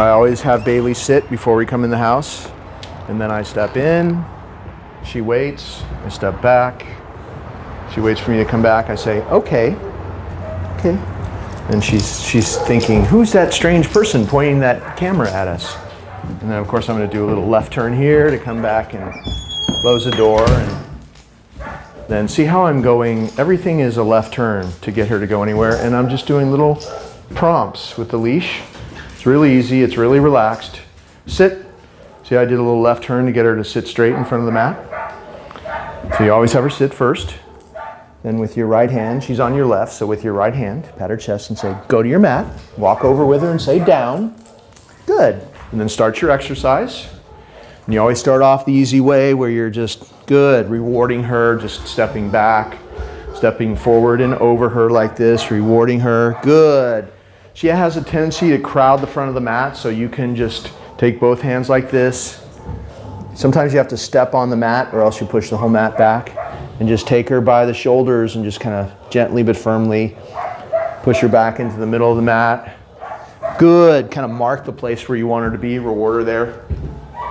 I always have Bailee sit before we come in the house, and then I step in, she waits, I step back, she waits for me to come back, I say, okay. And she's thinking, who's that strange person pointing that camera at us? And then of course I'm going to do a little left turn here to come back and close the door, and then see how I'm going. Everything is a left turn to get her to go anywhere, and I'm just doing little prompts with the leash. It's really easy, it's really relaxed. Sit. See, I did a little left turn to get her to sit straight in front of the mat. So you always have her sit first. Then with your right hand, she's on your left, so with your right hand, pat her chest and say, go to your mat. Walk over with her and say, down. Good. And then start your exercise. And you always start off the easy way where you're just good, rewarding her, just stepping back, stepping forward and over her like this, rewarding her. Good. She has a tendency to crowd the front of the mat, so you can just take both hands like this. Sometimes you have to step on the mat or else you push the whole mat back. And just take her by the shoulders and just kind of gently but firmly push her back into the middle of the mat. Good. Kind of mark the place where you want her to be, reward her there.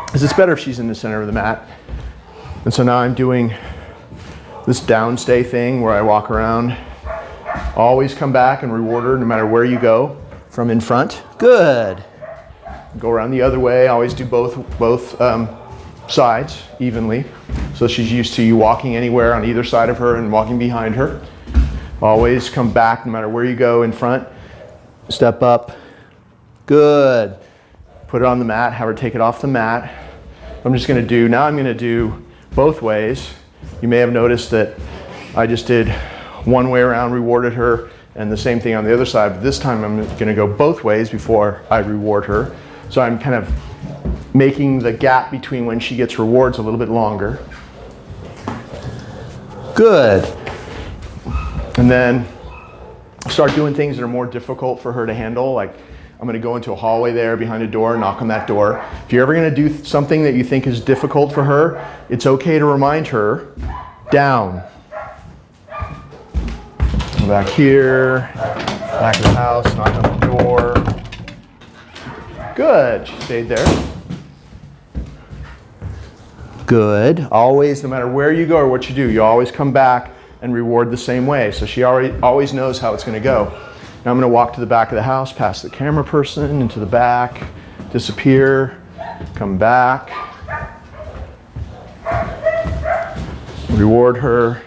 Because it's better if she's in the center of the mat. And so now I'm doing this downstay thing where I walk around. Always come back and reward her no matter where you go from in front. Good. Go around the other way. Always do both sides evenly. So she's used to you walking anywhere on either side of her and walking behind her. Always come back no matter where you go in front. Step up. Good. Put it on the mat, have her take it off the mat. I'm going to do both ways. You may have noticed that I just did one way around, rewarded her, and the same thing on the other side. But this time I'm going to go both ways before I reward her. So I'm kind of making the gap between when she gets rewards a little bit longer. Good. And then start doing things that are more difficult for her to handle. Like I'm going to go into a hallway there behind a door, knock on that door. If you're ever going to do something that you think is difficult for her, it's okay to remind her, down. Come back here, back of the house, knock on the door. Good. She stayed there. Good. Always, no matter where you go or what you do, you always come back and reward the same way. So she always knows how it's going to go. Now I'm going to walk to the back of the house, past the camera person, into the back, disappear, come back, reward her.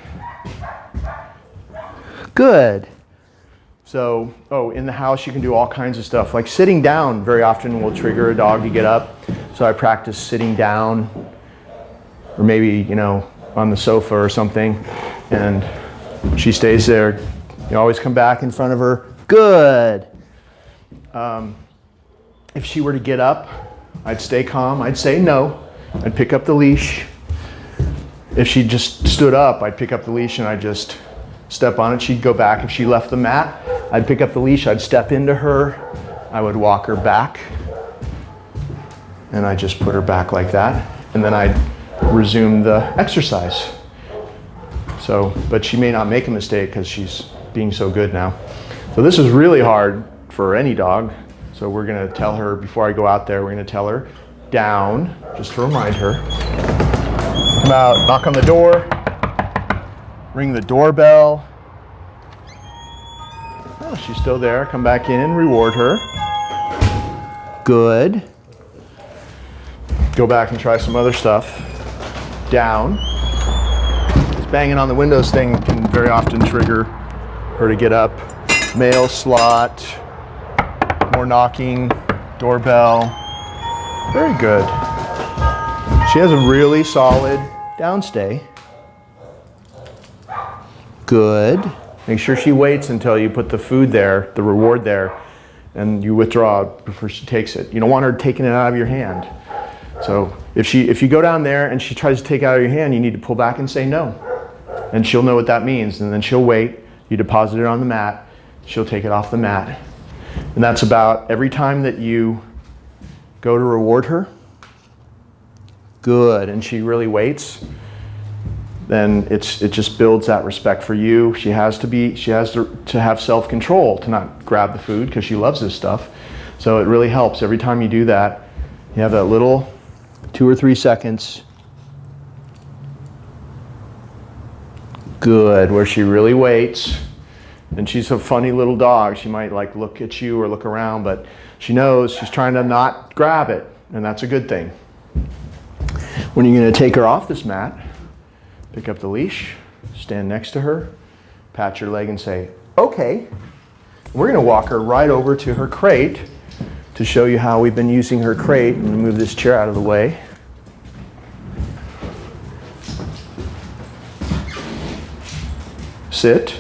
Good. So, in the house you can do all kinds of stuff. Like sitting down very often will trigger a dog to get up. So I practice sitting down, or maybe, on the sofa or something, and she stays there. You always come back in front of her. Good. If she were to get up, I'd stay calm. I'd say no. I'd pick up the leash. If she just stood up, I'd pick up the leash and I'd just step on it. She'd go back. If she left the mat, I'd pick up the leash. I'd step into her. I would walk her back. And I'd just put her back like that. And then I'd resume the exercise. But she may not make a mistake because she's being so good now. So this is really hard for any dog. So we're going to tell her, before I go out there, we're going to tell her, down, just to remind her. Come out, knock on the door, ring the doorbell. Oh, she's still there. Come back in, reward her. Good. Go back and try some other stuff. Down. This banging on the windows thing can very often trigger her to get up. Mail slot, more knocking, doorbell. Very good. She has a really solid downstay. Good. Make sure she waits until you put the food there, the reward there, and you withdraw before she takes it. You don't want her taking it out of your hand. So if you go down there and she tries to take it out of your hand, you need to pull back and say no. And she'll know what that means, and then she'll wait. You deposit it on the mat. She'll take it off the mat. And that's about every time that you go to reward her. Good. And she really waits. Then it just builds that respect for you. She has to have self-control to not grab the food because she loves this stuff. So it really helps every time you do that. You have that little 2 or 3 seconds. Good, where she really waits. And she's a funny little dog. She might like look at you or look around, but she knows she's trying to not grab it, and that's a good thing. When you're going to take her off this mat, pick up the leash, stand next to her, pat your leg and say, okay. We're going to walk her right over to her crate to show you how we've been using her crate. I'm going to move this chair out of the way. Sit.